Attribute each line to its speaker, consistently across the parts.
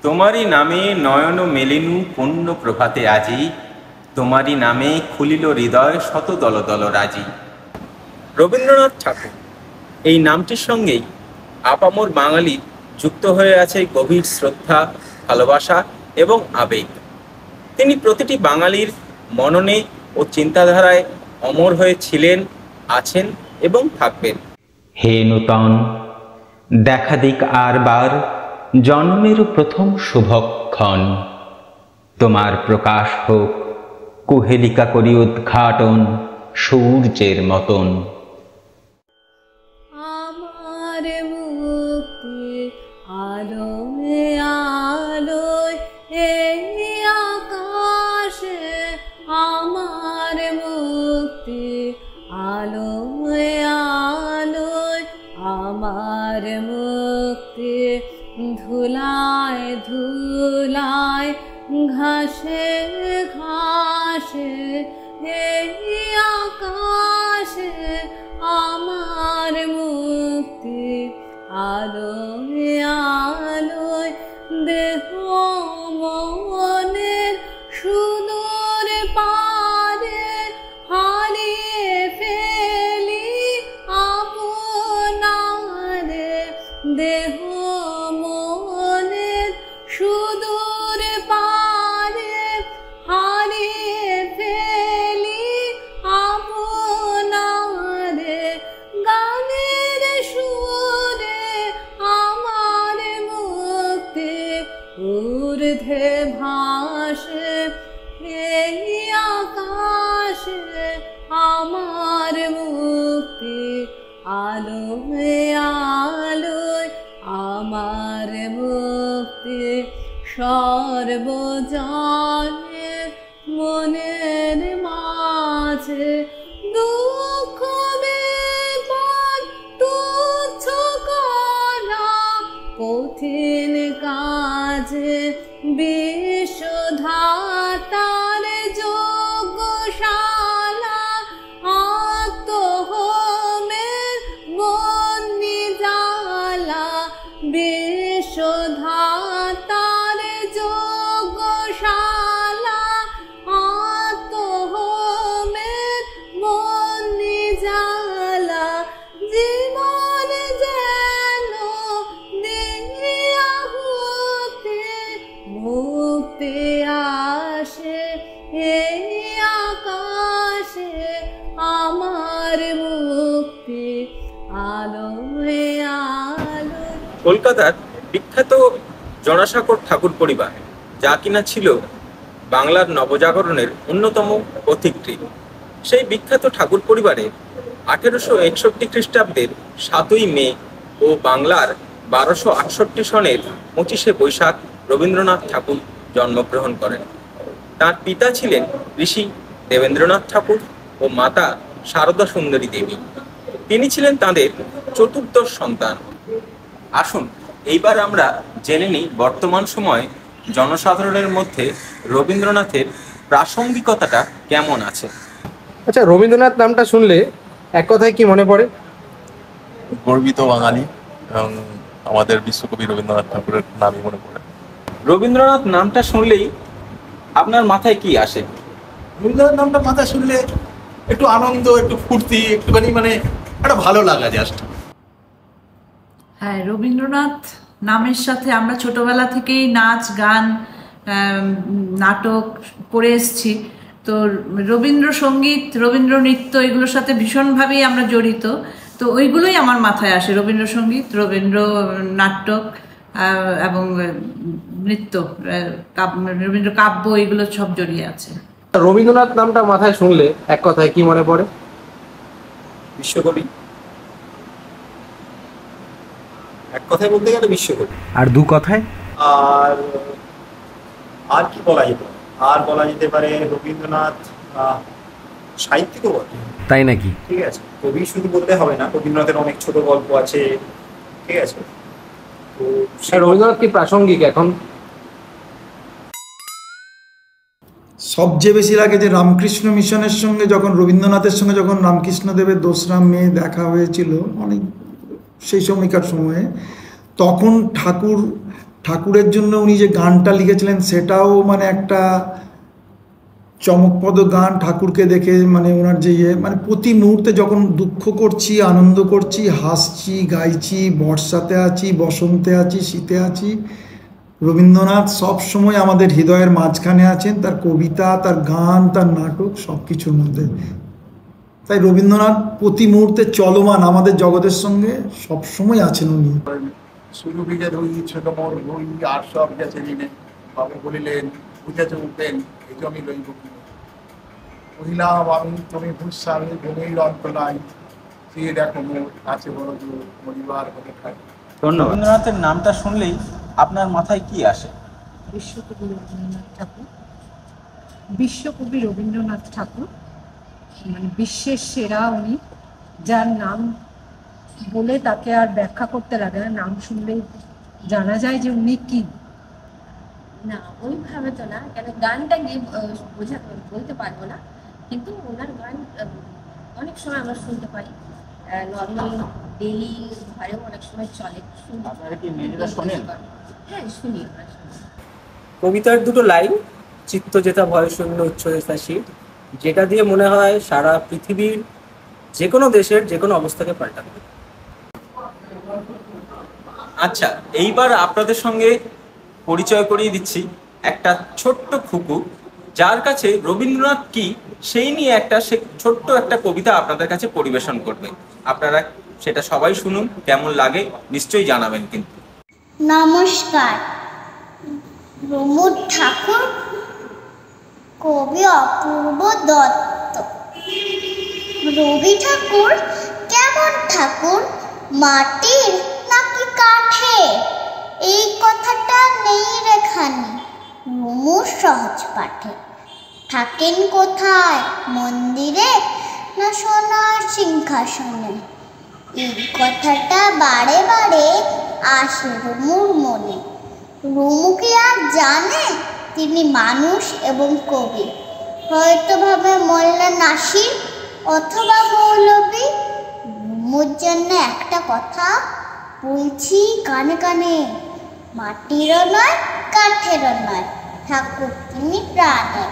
Speaker 1: তোমারই নামে নয়ন মেলিনু পূর্ণ প্রভাতে আজি, তোমারই নামে খুলিল হৃদয় শত দল দল রাজি। রবীন্দ্রনাথ ঠাকুর এই নামটির সঙ্গেই আপামর বাঙালির যুক্ত হয়ে আছে গভীর শ্রদ্ধা, ভালোবাসা এবং আবেগ। তিনি প্রতিটি বাঙালির মননে ও চিন্তাধারায় অমর হয়ে ছিলেন, আছেন এবং থাকবেন।
Speaker 2: হে নূতন, দেখা দিক আর বার জন্মের প্রথম শুভক্ষণ, তোমার প্রকাশ হোক কুহেলিকা করি উদ্ঘাটন সূর্যের মতন।
Speaker 3: আমার মুক্তি আলোয় আলোয় এই আকাশে, আমার মুক্তি আলোয় আলোয়, আমার মুক্তি ধুলায় ধুলায় ঘাসে ঘাসে এই আকাশে, আমার মুক্তি আলোয় আলোয়। দেহ মনের সুদূর পারে হারিয়ে ফেলি আপনারে, দেহ মনের সুদূর পারে হারিয়ে ফেলি আপনারে, গানের সুরে আমার মুক্তি ঊর্ধ্বে ভাসে এই আকাশে, আমার মুক্তি আলোয় আলোয়, আমার মুক্তি সর্বজনে মনের মাঝে। দুঃখ বিপদ তুচ্ছ করা কঠিন কাজে, বিশ্বধাতার যোগশালা আত্মহোমের বন্যি জ্বালা, বিশ্বধাতার যোগশালা আত্মহোমের বন্যি জ্বালা। জীবন যেন দিয়াহুতি মুক্তি আসে এই আকাশে, আমার মুক্তি আলোয় আলোয়।
Speaker 1: কলকাতার বিখ্যাত জোড়াসাঁকোর ঠাকুর পরিবার, যা কিনা ছিল বাংলার নবজাগরণের অন্যতম পথিকৃৎ, সেই বিখ্যাত ঠাকুর পরিবারে 1861 খ্রিস্টাব্দের 7ই মে ও বাংলার 1268 সনের 25শে বৈশাখ রবীন্দ্রনাথ ঠাকুর জন্মগ্রহণ করেন। তার পিতা ছিলেন ঋষি দেবেন্দ্রনাথ ঠাকুর ও মাতা সারদা সুন্দরী দেবী। তিনি ছিলেন তাঁদের চতুর্দশ সন্তান। আসুন এইবার আমরা জেনে নিই বর্তমান সময়ে জনসাধারণের মধ্যে রবীন্দ্রনাথের প্রাসঙ্গিকতাটা কেমন আছে।
Speaker 4: আচ্ছা, রবীন্দ্রনাথ নামটা শুনলে এক কথায় কি মনে পড়ে?
Speaker 5: গর্বিত বাঙালি এবং আমাদের বিশ্বকবি রবীন্দ্রনাথ ঠাকুরের নামই মনে পড়ে।
Speaker 1: রবীন্দ্রনাথ নামটা শুনলেই আপনার মাথায় কি আসে?
Speaker 5: রবীন্দ্রনাথ নামটা মাথায় শুনলে একটু আনন্দ, একটু ফুর্তি, একটুখানি মানে একটা ভালো লাগা জাস্ট।
Speaker 6: হ্যাঁ, রবীন্দ্রনাথ নামের সাথে আমরা ছোটবেলা থেকেই নাচ গান নাটক পড়ে এসেছি, তো রবীন্দ্রসঙ্গীত রবীন্দ্র নৃত্য এগুলোর সাথে ভীষণভাবেই আমরা জড়িত। তো ওইগুলোই আমার মাথায় আসে, রবীন্দ্রসঙ্গীত, রবীন্দ্র নাটক এবং নৃত্য, রবীন্দ্র কাব্য, এগুলো সব জড়িয়ে আছে।
Speaker 4: রবীন্দ্রনাথ নামটা মাথায় শুনলে এক কথায় কি মনে পড়ে?
Speaker 1: বিশ্বকবি, এক কথায় বলতে গেলে বিশ্বকবি।
Speaker 7: আর দু কথায়
Speaker 8: আর কি বলা যেতে পারে? আর বলা যেতে পারে রবীন্দ্রনাথ সাহিত্যিকও বটে।
Speaker 7: তাই নাকি?
Speaker 8: ঠিক আছে, কবি শুধু বলতে হবে না, রবীন্দ্রনাথের অনেক ছোট গল্প আছে। ঠিক আছে, তো
Speaker 4: রবীন্দ্রনাথ কি প্রাসঙ্গিক এখন?
Speaker 9: সবচেয়ে বেশি লাগে যে রামকৃষ্ণ মিশনের সঙ্গে যখন রবীন্দ্রনাথের সঙ্গে যখন রামকৃষ্ণদেবের দোসরা মে দেখা হয়েছিল অনেক সেই সময়কার সময়ে, তখন ঠাকুর ঠাকুরের জন্য উনি যে গানটা লিখেছিলেন সেটাও মানে একটা চমকপ্রদ গান, ঠাকুরকে দেখে মানে ওনার যে মানে প্রতি মুহূর্তে যখন দুঃখ করছি, আনন্দ করছি, হাসছি, গাইছি, বর্ষাতে আছি, বসন্তে আছি, শীতে আছি, রবীন্দ্রনাথ সব সময় আমাদের হৃদয়ের মাঝখানে আছেন, তার কবিতা, তার গান, তার নাটক সব কিছুর মধ্যে। তাই রবীন্দ্রনাথ প্রতি মুহূর্তে চলমান আমাদের জগতের সঙ্গে সবসময় আছেন উনি।
Speaker 5: শুরু বিজে রুই ছোট মোর রুই আর সব গেছে দিনে বাবু বলিলেন বুঝেছে উঠলেন এই জমি লইব কি কহিলাম আমি তুমি ভূস্বামী ভূমির অন্ত নাই সে দেখো মোর আছে বড় দূর পরিবার হতে থাকে।
Speaker 1: রবীন্দ্রনাথের নামটা শুনলেই আপনার মাথায় কি আসে?
Speaker 7: বিশ্বকবি রবীন্দ্রনাথ ঠাকুর। বিশ্বকবি রবীন্দ্রনাথ ঠাকুর মানে বিশ্বের সেরা উনি, যার নাম বলে তাকে আর ব্যাখ্যা করতে লাগে না, নাম শুনলেই জানা যায় যে উনি কি।
Speaker 10: না ওইভাবে তো না, কেন গানটা গিয়ে বলতে পারবো না, কিন্তু ওনার গান অনেক সময় আমরা শুনতে পাই, নর্মাল ডেইলি ঘরেও অনেক সময় চলে।
Speaker 1: আপনারা কি নিজেরা শোনেন?
Speaker 10: হ্যাঁ শুনি।
Speaker 11: কবিতার দুটো লাইন, চিত্ত যেটা ভয় শূন্য উচ্চতা শীত, যেটা দিয়ে মনে হয় সারা পৃথিবীর যে কোনো দেশের যে কোনো অবস্থাকে পাল্টাবে।
Speaker 1: আচ্ছা, এইবার আপনাদের সঙ্গে পরিচয় করিয়ে দিচ্ছি একটা ছোট্ট খুকু, যার কাছে রবীন্দ্রনাথ কি সেই নিয়ে ছোট্ট একটা কবিতা আপনাদের কাছে পরিবেশন করবে। আপনারা সেটা সবাই শুনুন, কেমন লাগে নিশ্চয়ই জানাবেন। কিন্তু
Speaker 12: নমস্কার, প্রমোদ ঠাকুর, কবি অপূর্ব দত্ত। রবি ঠাকুর কেমন ঠাকুর, মাটির নাকি কাঠের? এই কথাটা নেই রেখানি রুমুর সহজ পাঠে। থাকেন কোথায়, মন্দিরে না সোনার সিংহাসনে? এই কথাটা বারে বারে আসে রুমুর মনে। রুমু কি আর জানে তিনি মানুষ এবং কবি? হয়তো ভাবে মোল্লা নাসির অথবা মৌলবী। রুমুর জন্য একটা কথা বলছি কানে কানে, মাটিরও নয় কাঠেরও নয়, ঠাকুর তিনি প্রাণের।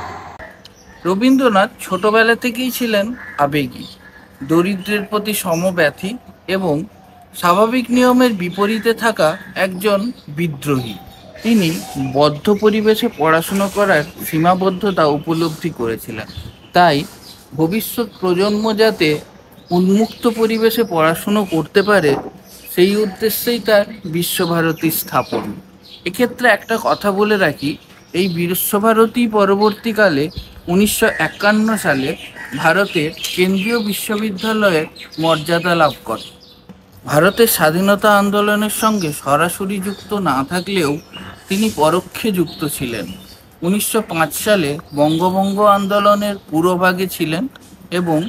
Speaker 13: রবীন্দ্রনাথ ছোটবেলা থেকেই ছিলেন আবেগী, দরিদ্রের প্রতি সমব্যথী এবং স্বাভাবিক নিয়মের বিপরীতে থাকা একজন বিদ্রোহী। তিনি বদ্ধ পরিবেশে পড়াশুনো করার সীমাবদ্ধতা উপলব্ধি করেছিলেন। তাই ভবিষ্যৎ প্রজন্ম যাতে উন্মুক্ত পরিবেশে পড়াশুনো করতে পারে সেই উদ্দেশ্যেই তার বিশ্বভারতী স্থাপন। এক্ষেত্রে একটা কথা বলে রাখি, এই বিশ্বভারতী পরবর্তীকালে 1951 সালে ভারতের কেন্দ্রীয় বিশ্ববিদ্যালয়ের মর্যাদা লাভ করে। ভারতের স্বাধীনতা আন্দোলনের সঙ্গে সরাসরি যুক্ত না থাকলেও তিনি পরোক্ষে যুক্ত ছিলেন। 1905 সালে বঙ্গভঙ্গ আন্দোলনের পুরোভাগে ছিলেন এবং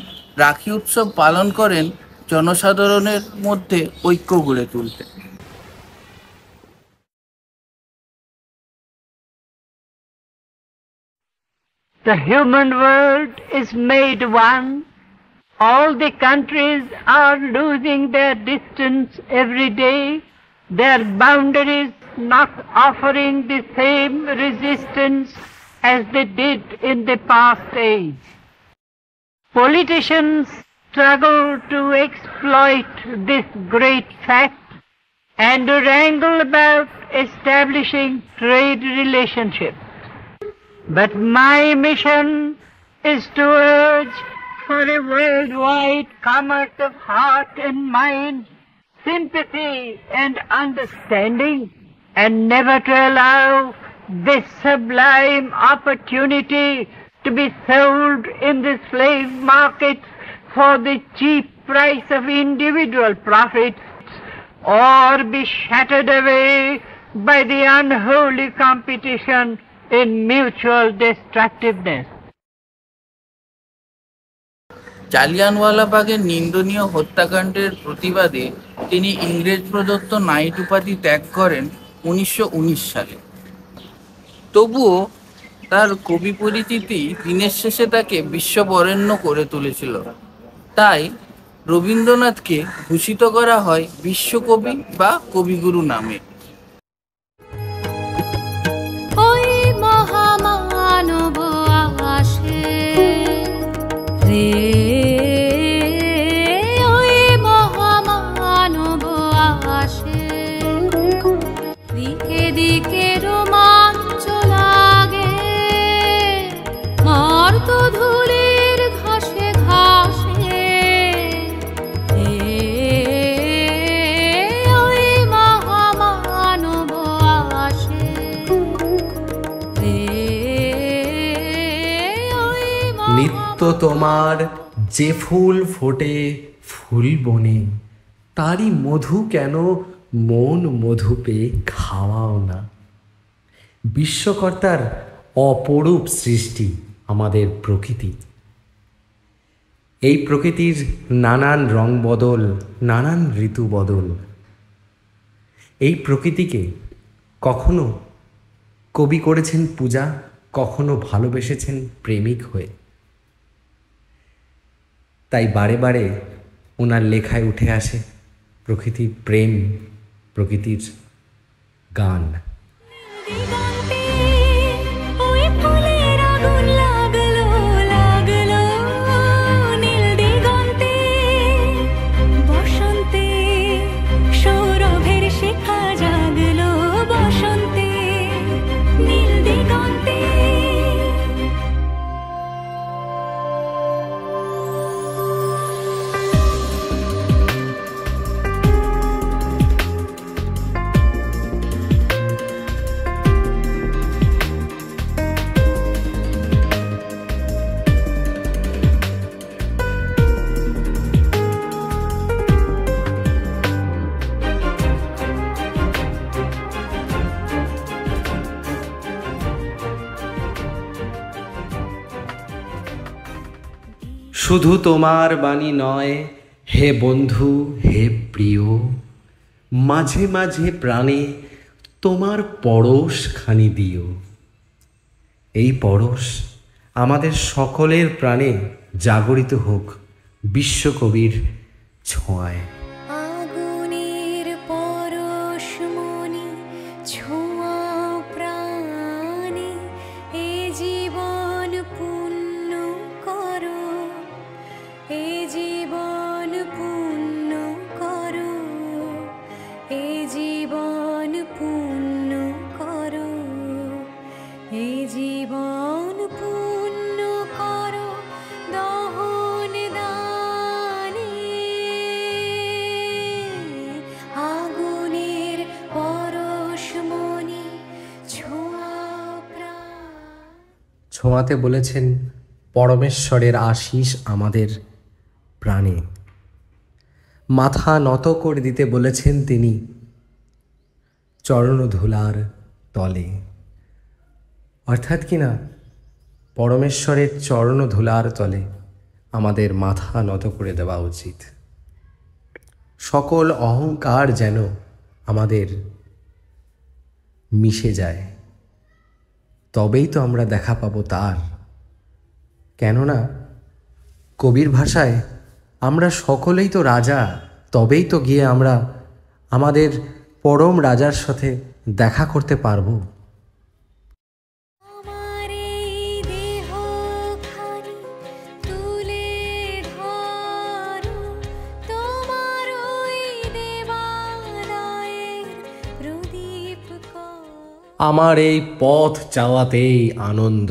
Speaker 13: রাখি উৎসব পালন করেন জনসাধারণের মধ্যে ঐক্য গড়ে তুলতে।
Speaker 14: The human world is made one. All the countries are losing their distance every day, their boundaries not offering the same resistance as they did in the past age. Politicians struggle to exploit this great fact and wrangle about establishing trade relationships. But my mission is to urge for a worldwide commerce of heart and mind, sympathy and understanding, and never to allow this sublime opportunity to be sold in the slave market for the cheap price of individual profits, or be shattered away by the unholy competition in mutual destructiveness.
Speaker 13: জালিয়ানওয়ালাবাগের নিন্দনীয় হত্যাকাণ্ডের প্রতিবাদে তিনি ইংরেজ প্রদত্ত night উপাধি ত্যাগ করেন 1919 সালে। তবুও তার কবি পরিচিতি দিনের শেষে তাকে বিশ্ববরেণ্য করে তুলেছিল। তাই রবীন্দ্রনাথকে ভূষিত করা হয় বিশ্বকবি বা কবিগুরু নামে।
Speaker 3: এদিকে রোমাঞ্চ লাগে, আর তো ধুলির ঘাসে ঘাসে ওই মহামানব আসে।
Speaker 15: নিত্য তোমার যে ফুল ফোটে ফুল বনে, তারই মধু কেন মন মধু পেয়ে খাওয়াও না। বিশ্বকর্তার অপরূপ সৃষ্টি আমাদের প্রকৃতি। এই প্রকৃতির নানান রং বদল, নানান ঋতু বদল। এই প্রকৃতিকে কখনো কবি করেছেন পূজা, কখনো ভালোবেসেছেন প্রেমিক হয়ে। তাই বারে বারে ওনার লেখায় উঠে আসে প্রকৃতির প্রেম, প্রকৃতির গান। শুধু তোমার বাণী নয় হে বন্ধু, হে প্রিয়, মাঝে মাঝে প্রাণে তোমার পরশ খানি দিও। এই পরশ আমাদের সকলের প্রাণে জাগরিত হোক বিশ্বকবির ছোঁয়ায়।
Speaker 3: আগুনের পরশমণি ছোঁয়াও প্রাণে, এ জীবন পূর্ণ করো, এ জীবন পূর্ণ করো, এ জীবন পূর্ণ করো, এ জীবন পূর্ণ করো দহন দানে। আগুনের পরশমণি ছোঁয়াও প্রাণ।
Speaker 15: ছোঁয়াতে বলেছেন পরমেশ্বরের আশিস আমাদের প্রাণে। মাথা নত করে দিতে বলেছেন তিনি চরণধুলার তলে। অর্থাৎ কিনা পরমেশ্বরের চরণধুলার তলে আমাদের মাথা নত করে দেওয়া উচিত। সকল অহংকার যেন আমাদের মিশে যায়, তবেই তো আমরা দেখা পাবো তার। কেননা কবির ভাষায় আমরা সকলেই তো রাজা, তবেই তো গিয়ে আমরা আমাদের পরম রাজার সাথে দেখা করতে পারবো। আমার এই পথ চাওয়াতেই আনন্দ।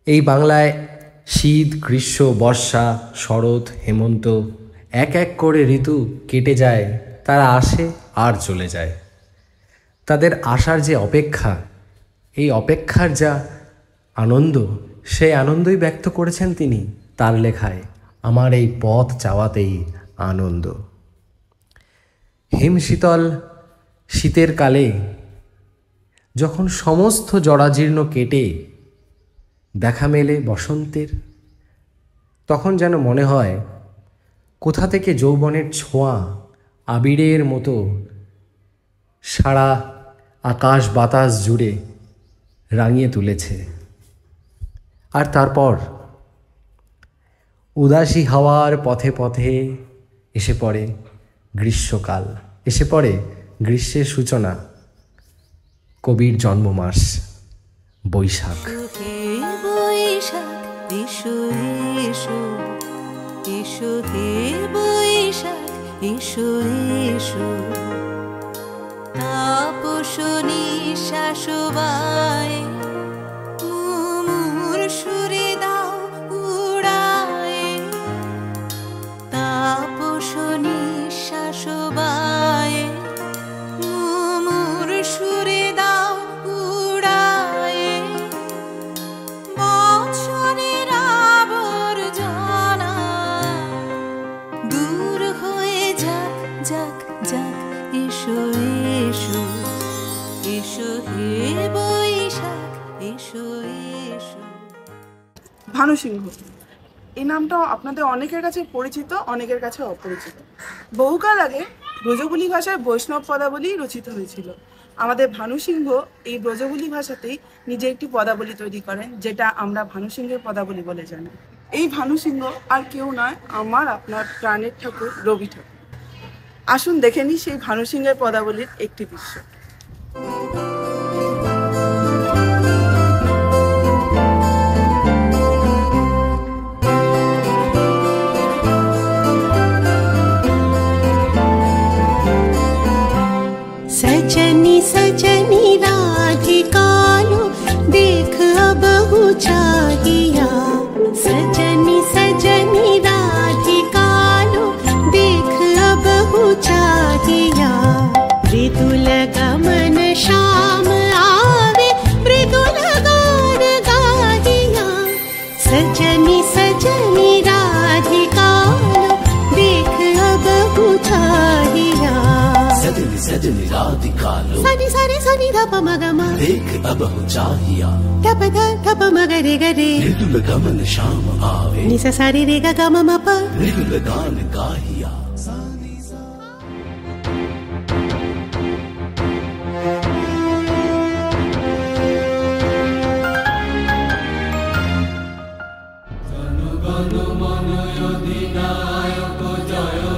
Speaker 15: এই বাংলায় শীত, গ্রীষ্ম, বর্ষা, শরৎ, হেমন্ত এক এক করে ঋতু কেটে যায়, তারা আসে আর চলে যায়। তাদের আসার যে অপেক্ষা, এই অপেক্ষার যা আনন্দ, সেই আনন্দই ব্যক্ত করেছেন তিনি তার লেখায় আমার এই পথ চাওয়াতেই আনন্দ। হিমশীতল শীতের কালে যখন সমস্ত জরাজীর্ণ কেটে দেখা মেলে বসন্তের, তখন যেন মনে হয় কোথা থেকে যৌবনের ছোঁয়া আবিরের মতো সারা আকাশ বাতাস জুড়ে রাঙিয়ে তুলেছে। আর তারপর উদাসী হাওয়ার পথে পথে এসে পড়ে গ্রীষ্মকাল, এসে পড়ে গ্রীষ্মের সূচনা, কবির জন্মমাস বৈশাখ।
Speaker 3: বৈশাখ এসো এসো, এসো হে বৈশাখ এসো এসো, তাপ
Speaker 16: শাশুবায় মুমুর সুরে দাও উড়ায় তাপস নিঃশ্বাসবায় মুমুর সুরে দাও উড়ায় বৎসরের আবর্জনা দূর হয়ে যাক যাক যাক এসো এসো এসো হে বৈশাখ এসো এসো।
Speaker 17: ভানু সিংহ এই নামটাও আপনাদের অনেকের কাছে পরিচিত, অনেকের কাছে অপরিচিত। বহুকাল আগে ব্রজবুলি ভাষায় বৈষ্ণব পদাবলী রচিত হয়েছিল। আমাদের ভানু সিংহ এই ব্রজবুলি ভাষাতেই নিজে একটি পদাবলী তৈরি করেন, যেটা আমরা ভানু সিংহের পদাবলী বলে জানি। এই ভানু সিংহ আর কেউ নয়, আমার আপনার প্রাণের ঠাকুর রবি ঠাকুর। আসুন দেখে নিই সেই ভানু সিংহের পদাবলীর একটি দৃশ্য।
Speaker 16: सजनी सजनी राधिकालो देख अब चाहिया सजनी सजनी राधिकालो देख अब चाहिया मृदुल गमन श्याम आवे मृदुल गान गाहिया सजनी सजनी राधिकालो देख अब चाहिया
Speaker 18: सजनी सजनी राधिकालो
Speaker 16: सनी सनी सनी धप मगमा
Speaker 18: देख अब चाहिया
Speaker 16: धप धप मगरे गरे
Speaker 18: मृदुल गमन श्याम आवे
Speaker 16: निस सारी रे गा म प
Speaker 18: मृदुल गान गाहिया।
Speaker 16: Jal